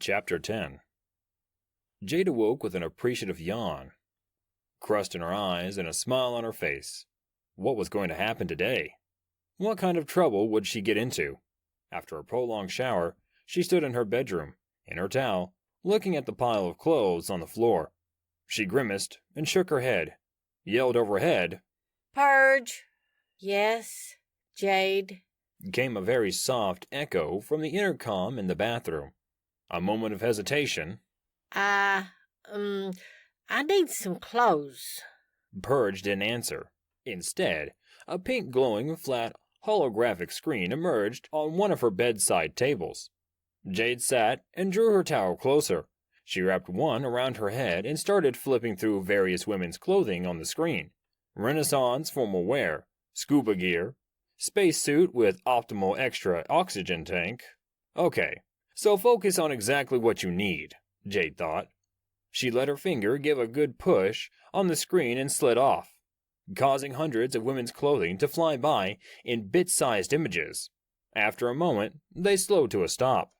Chapter 10. Jade awoke with an appreciative yawn, crust in her eyes and a smile on her face. What was going to happen today? What kind of trouble would she get into? After a prolonged shower, she stood in her bedroom, in her towel, looking at the pile of clothes on the floor. She grimaced and shook her head, yelled overhead, "Purge!" "Yes, Jade," came a very soft echo from the intercom in the bathroom. A moment of hesitation. I need some clothes." Purge didn't answer. Instead, a pink glowing flat holographic screen emerged on one of her bedside tables. Jade sat and drew her towel closer. She wrapped one around her head and started flipping through various women's clothing on the screen. Renaissance formal wear, scuba gear, spacesuit with optimal extra oxygen tank. Okay, so focus on exactly what you need, Jade thought. She let her finger give a good push on the screen and slid off, causing hundreds of women's clothing to fly by in bit-sized images. After a moment, they slowed to a stop.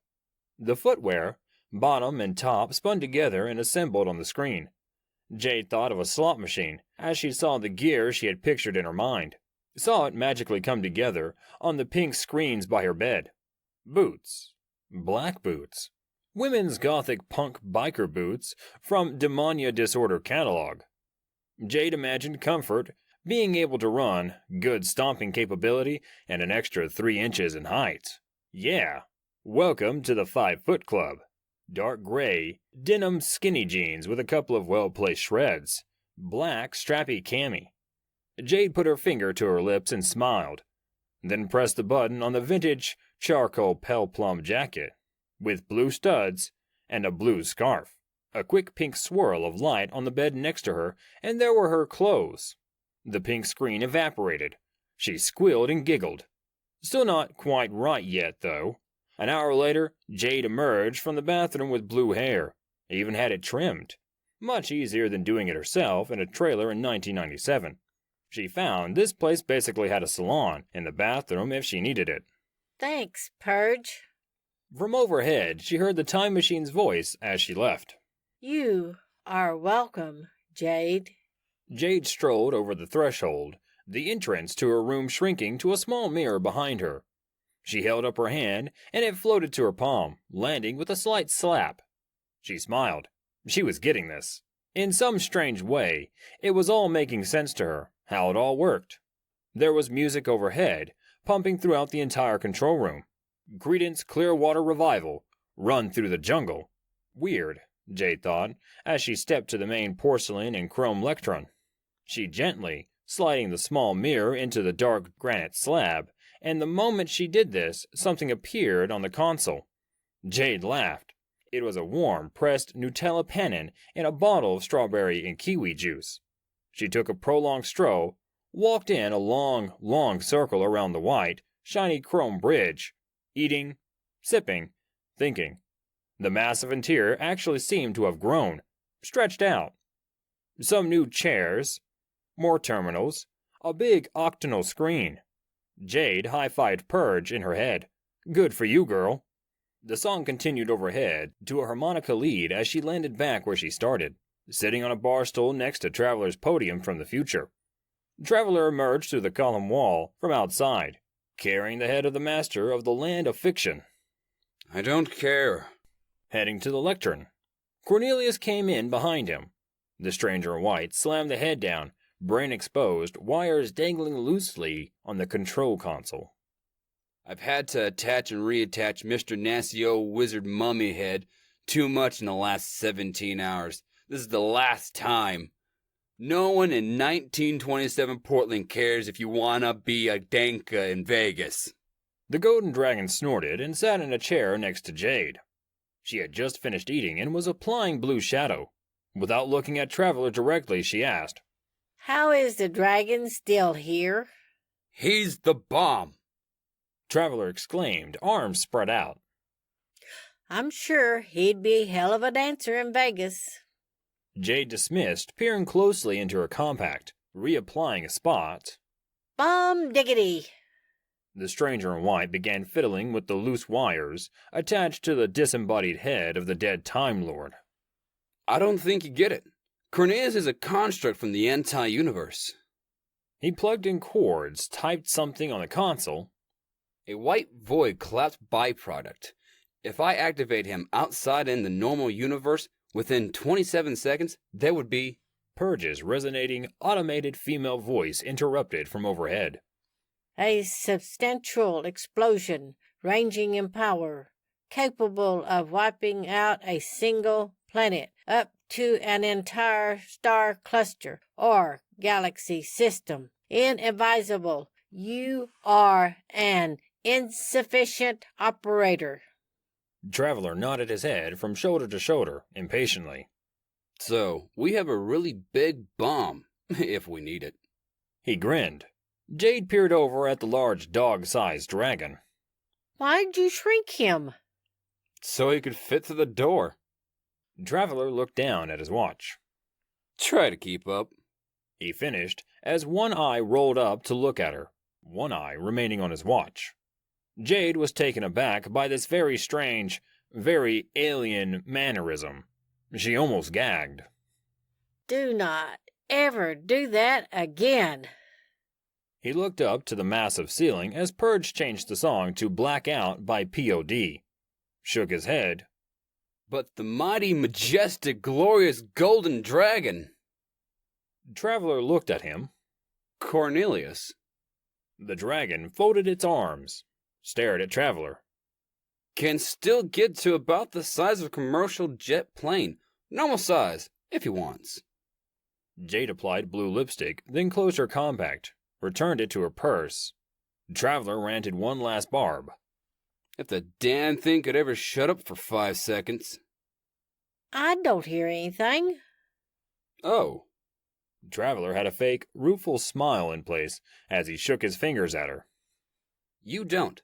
The footwear, bottom and top, spun together and assembled on the screen. Jade thought of a slot machine as she saw the gear she had pictured in her mind. Saw it magically come together on the pink screens by her bed. Boots. Black boots. Women's gothic punk biker boots from Demonia Disorder catalog. Jade imagined comfort, being able to run, good stomping capability, and an extra 3 inches in height. Yeah, welcome to the 5-Foot Club. Dark gray, denim skinny jeans with a couple of well-placed shreds. Black strappy cami. Jade put her finger to her lips and smiled, then pressed the button on the vintage charcoal pale plum jacket, with blue studs and a blue scarf. A quick pink swirl of light on the bed next to her, and there were her clothes. The pink screen evaporated. She squealed and giggled. Still not quite right yet, though. An hour later, Jade emerged from the bathroom with blue hair, even had it trimmed. Much easier than doing it herself in a trailer in 1997. She found this place basically had a salon in the bathroom if she needed it. "Thanks, Purge." From overhead, she heard the time machine's voice as she left. "You are welcome, Jade." Jade strolled over the threshold, the entrance to her room shrinking to a small mirror behind her. She held up her hand, and it floated to her palm, landing with a slight slap. She smiled. She was getting this. In some strange way, it was all making sense to her, how it all worked. There was music overhead, pumping throughout the entire control room. Creedence Clearwater Revival, Run Through the Jungle. Weird, Jade thought, as she stepped to the main porcelain and chrome lectern. She gently, sliding the small mirror into the dark granite slab, and the moment she did this, something appeared on the console. Jade laughed. It was a warm, pressed Nutella pennon in a bottle of strawberry and kiwi juice. She took a prolonged stroll, walked in a long, long circle around the white, shiny chrome bridge, eating, sipping, thinking. The massive interior actually seemed to have grown, stretched out. Some new chairs, more terminals, a big octagonal screen. Jade high-fived Purge in her head. Good for you, girl. The song continued overhead to a harmonica lead as she landed back where she started, sitting on a bar stool next to Traveler's podium from the future. Traveler emerged through the column wall from outside, carrying the head of the master of the land of fiction. "I don't care." Heading to the lectern. Cornelius came in behind him. The stranger in white slammed the head down, brain exposed, wires dangling loosely on the control console. "I've had to attach and reattach Mr. Nasty old Wizard Mummy Head too much in the last 17 hours. This is the last time. No one in 1927 Portland cares if you wanna be a Danka in Vegas." The Golden Dragon snorted and sat in a chair next to Jade. She had just finished eating and was applying blue shadow. Without looking at Traveler directly, she asked, "How is the dragon still here?" "He's the bomb." Traveler exclaimed, arms spread out. "I'm sure he'd be a hell of a dancer in Vegas." Jade dismissed, peering closely into her compact, reapplying a spot. "Bomb diggity." The stranger in white began fiddling with the loose wires attached to the disembodied head of the dead Time Lord. I don't think you get it. Cornelius is a construct from the anti-universe. He plugged in cords, typed something on the console. A white void collapsed byproduct. If I activate him outside in the normal universe, within 27 seconds, there would be... Purge's resonating, automated female voice interrupted from overhead. A substantial explosion, ranging in power, capable of wiping out a single planet up to an entire star cluster or galaxy system. Inadvisable. You are an insufficient operator. Traveler nodded his head from shoulder to shoulder, impatiently. So, we have a really big bomb, if we need it. He grinned. Jade peered over at the large dog-sized dragon. Why'd you shrink him? So he could fit through the door. Traveler looked down at his watch. Try to keep up. He finished as one eye rolled up to look at her, one eye remaining on his watch. Jade was taken aback by this very strange, very alien mannerism. She almost gagged. Do not ever do that again. He looked up to the massive ceiling as Purge changed the song to Black Out by P.O.D. Shook his head. But the mighty, majestic, glorious golden dragon. Traveler looked at him. Cornelius. The dragon folded its arms, stared at Traveler. Can still get to about the size of a commercial jet plane. Normal size, if he wants. Jade applied blue lipstick, then closed her compact, returned it to her purse. Traveler ranted one last barb. If the damn thing could ever shut up for 5 seconds. I don't hear anything. Oh. Traveler had a fake, rueful smile in place as he shook his fingers at her. You don't,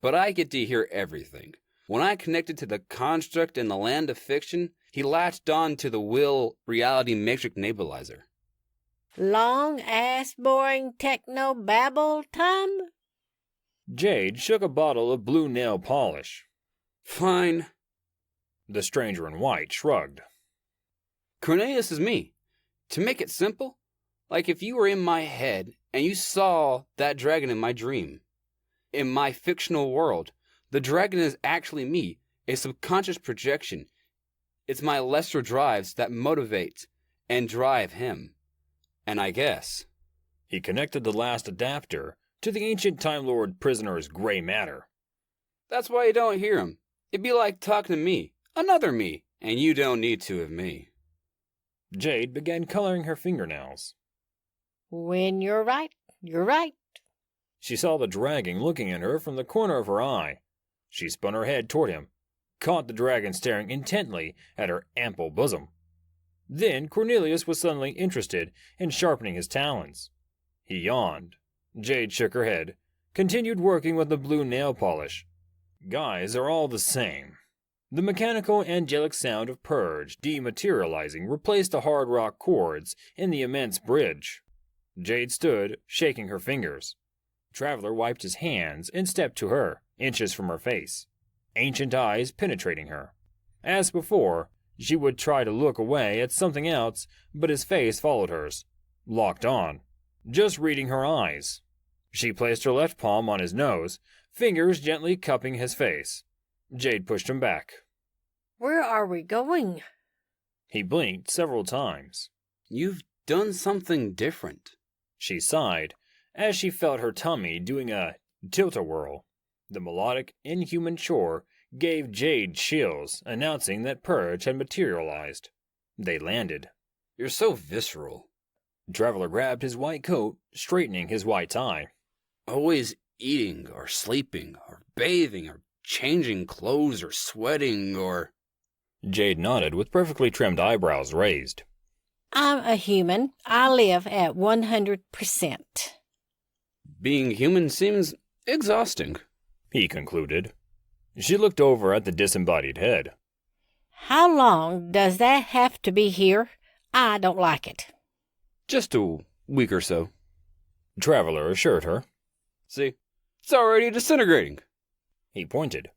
but I get to hear everything. When I connected to the construct in the land of fiction, he latched on to the will reality matrix nebulizer. Long-ass boring techno-babble time? Jade shook a bottle of blue nail polish. Fine. The stranger in white shrugged. Cornelius is me. To make it simple, like if you were in my head and you saw that dragon in my dream. In my fictional world, the dragon is actually me, a subconscious projection. It's my lesser drives that motivate and drive him. And I guess... He connected the last adapter to the ancient Time Lord prisoner's gray matter. That's why you don't hear him. It'd be like talking to me, another me, and you don't need to of me. Jade began coloring her fingernails. When you're right, you're right. She saw the dragon looking at her from the corner of her eye. She spun her head toward him, caught the dragon staring intently at her ample bosom. Then Cornelius was suddenly interested in sharpening his talons. He yawned. Jade shook her head, continued working with the blue nail polish. Guys are all the same. The mechanical angelic sound of Purge dematerializing replaced the hard rock chords in the immense bridge. Jade stood, shaking her fingers. Traveler wiped his hands and stepped to her, inches from her face, ancient eyes penetrating her. As before, she would try to look away at something else, but his face followed hers, locked on, just reading her eyes. She placed her left palm on his nose, fingers gently cupping his face. Jade pushed him back. Where are we going? He blinked several times. You've done something different. She sighed as she felt her tummy doing a tilt-a-whirl. The melodic, inhuman chore gave Jade chills, announcing that Purge had materialized. They landed. You're so visceral. Traveler grabbed his white coat, straightening his white tie. Always eating, or sleeping, or bathing, or changing clothes, or sweating, or... Jade nodded with perfectly trimmed eyebrows raised. I'm a human. I live at 100%. Being human seems exhausting, he concluded. She looked over at the disembodied head. How long does that have to be here? I don't like it. Just a week or so. Traveler assured her. See, It's already disintegrating. He pointed.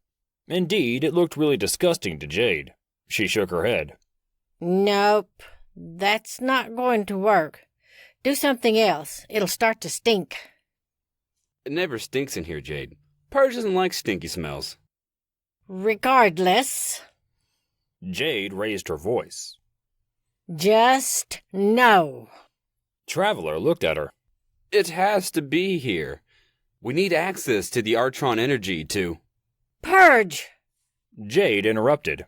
Indeed, it looked really disgusting to Jade. She shook her head. Nope, that's not going to work. Do something else. It'll start to stink. It never stinks in here, Jade. Purge doesn't like stinky smells. Regardless, Jade raised her voice. just no. Traveler looked at her. It has to be here. We need access to the Artron energy to... Purge! Jade interrupted.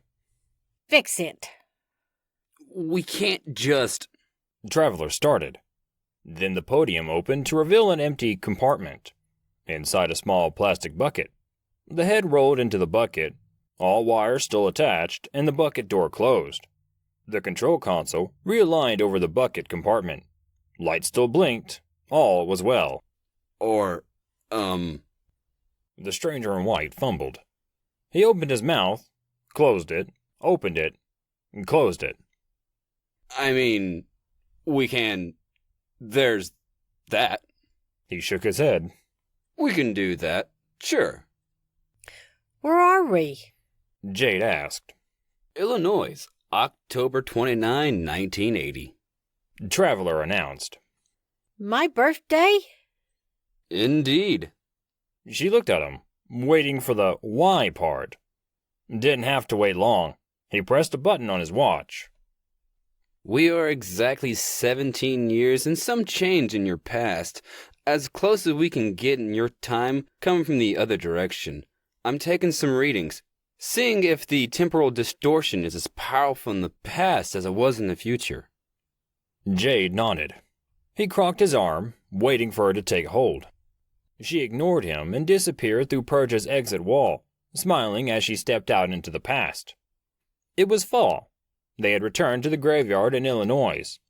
Fix it. We can't just... Traveler started. Then the podium opened to reveal an empty compartment. Inside a small plastic bucket. The head rolled into the bucket, all wires still attached, and the bucket door closed. The control console realigned over the bucket compartment. Lights still blinked. All was well. The stranger in white fumbled. He opened his mouth, closed it, opened it, and closed it. I mean, we can... There's that. He shook his head. We can do that, sure. Where are we? Jade asked. Illinois, October 29, 1980. Traveler announced. My birthday? Indeed. She looked at him, waiting for the why part. Didn't have to wait long. He pressed a button on his watch. We are exactly 17 years and some change in your past, as close as we can get in your time coming from the other direction. I'm taking some readings, seeing if the temporal distortion is as powerful in the past as it was in the future. Jade nodded. He crocked his arm, waiting for her to take hold. She ignored him and disappeared through Purge's exit wall, smiling as she stepped out into the past. It was fall. They had returned to the graveyard in Illinois,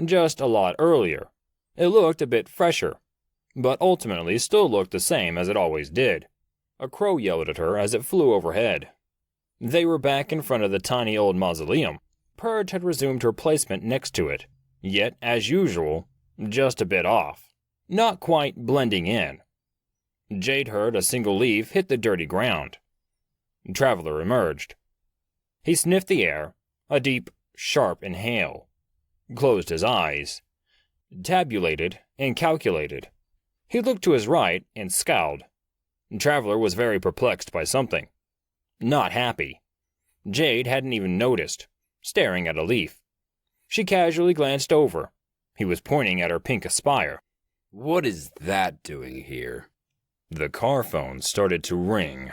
just a lot earlier. It looked a bit fresher, but ultimately still looked the same as it always did. A crow yelled at her as it flew overhead. They were back in front of the tiny old mausoleum. Purge had resumed her placement next to it, yet, as usual, just a bit off, not quite blending in. Jade heard a single leaf hit the dirty ground. Traveler emerged. He sniffed the air, a deep, sharp inhale, closed his eyes, tabulated and calculated. He looked to his right and scowled. Traveler was very perplexed by something. Not happy. Jade hadn't even noticed, staring at a leaf. She casually glanced over. He was pointing at her pink aspire. What is that doing here? The car phone started to ring.